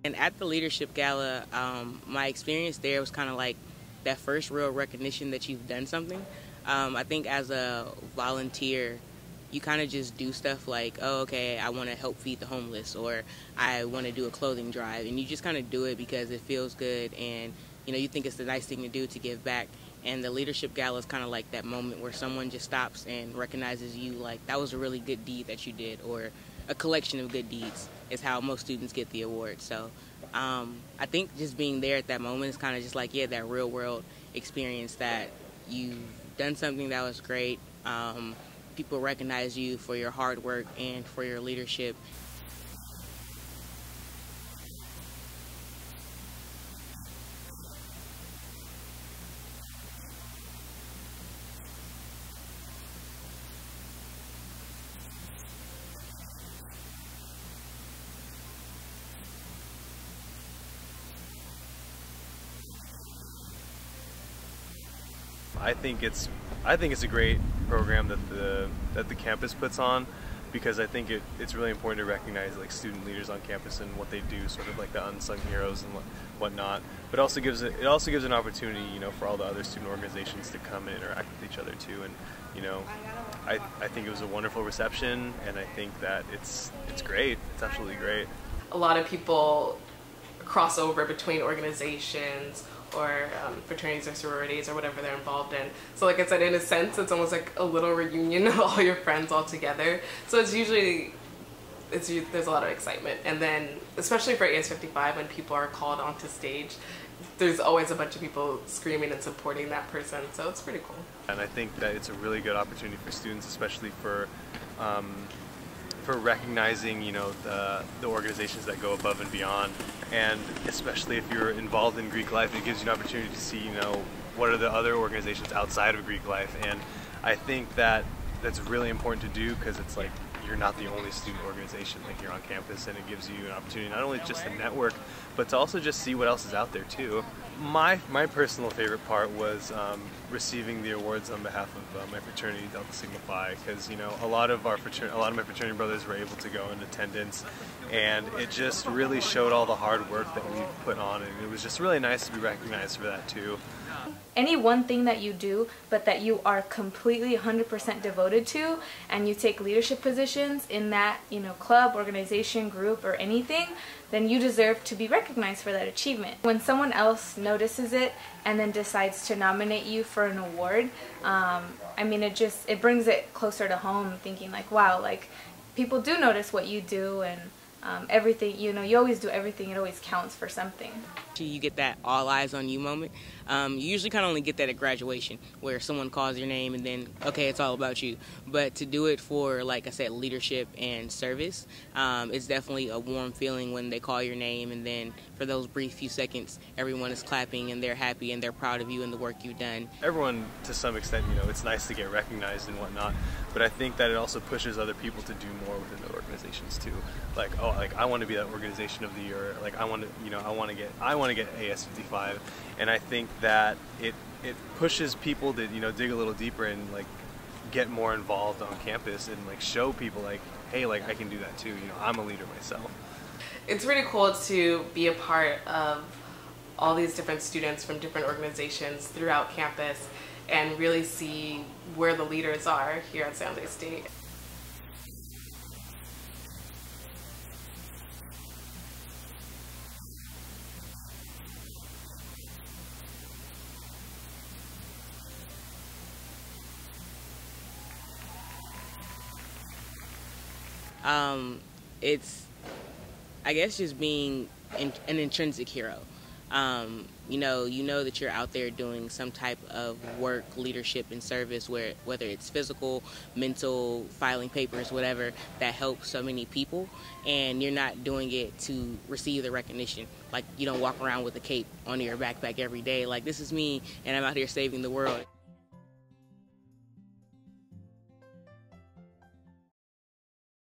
And at the Leadership Gala, my experience there was kind of like that first real recognition that you've done something. I think as a volunteer, you kind of just do stuff like, oh, okay, I want to help feed the homeless, or I want to do a clothing drive, and you just kind of do it because it feels good, and you think it's the nice thing to do to give back. And the Leadership Gala is kind of like that moment where someone just stops and recognizes you, like that was a really good deed that you did, or a collection of good deeds is how most students get the award. So I think just being there at that moment is kind of just like, yeah, that real world experience that you've done something that was great. People recognize you for your hard work and for your leadership. I think it's a great program that the campus puts on, because I think it's really important to recognize like student leaders on campus and what they do, sort of like the unsung heroes and whatnot. But it also gives an opportunity, for all the other student organizations to come and interact with each other too. And I think it was a wonderful reception, and I think that it's great. It's absolutely great. A lot of people cross over between organizations or fraternities or sororities or whatever they're involved in. So like I said, in a sense, it's almost like a little reunion of all your friends all together. So there's a lot of excitement. And then, especially for AS55, when people are called onto stage, there's always a bunch of people screaming and supporting that person. So it's pretty cool. And I think that it's a really good opportunity for students, especially for recognizing, the organizations that go above and beyond. And especially if you're involved in Greek life, it gives you an opportunity to see, what are the other organizations outside of Greek life. And I think that that's really important to do, because it's like you're not the only student organization like here on campus, and it gives you an opportunity not only just to network, but to also just see what else is out there too. My personal favorite part was receiving the awards on behalf of my fraternity, Delta Sigma Phi, because a lot of my fraternity brothers were able to go in attendance, and it just really showed all the hard work that we put on, and it was just really nice to be recognized for that too. Any one thing that you do, but that you are completely 100% devoted to, and you take leadership positions in that, club, organization, group, or anything, then you deserve to be recognized for that achievement. When someone else notices it and then decides to nominate you for an award, it brings it closer to home, thinking like, wow, like people do notice what you do, and everything, you always do everything, it always counts for something. You get that all eyes on you moment. You usually kind of only get that at graduation, where someone calls your name and then, okay, it's all about you. But to do it for, like I said, leadership and service, it's definitely a warm feeling when they call your name, and then for those brief few seconds, everyone is clapping and they're happy and they're proud of you and the work you've done. Everyone, to some extent, it's nice to get recognized and whatnot, but I think that it also pushes other people to do more within their organizations too. Like, oh, like I want to be that organization of the year. Like I want to get AS55, and I think that it pushes people to dig a little deeper and like get more involved on campus and like show people like, hey, like I can do that too. I'm a leader myself. It's really cool to be a part of all these different students from different organizations throughout campus and really see where the leaders are here at San Jose State. It's, I guess, just being an intrinsic hero. You know that you're out there doing some type of work, leadership, and service, whether it's physical, mental, filing papers, whatever, that helps so many people, and you're not doing it to receive the recognition. Like, you don't walk around with a cape on your backpack every day, like, this is me, and I'm out here saving the world.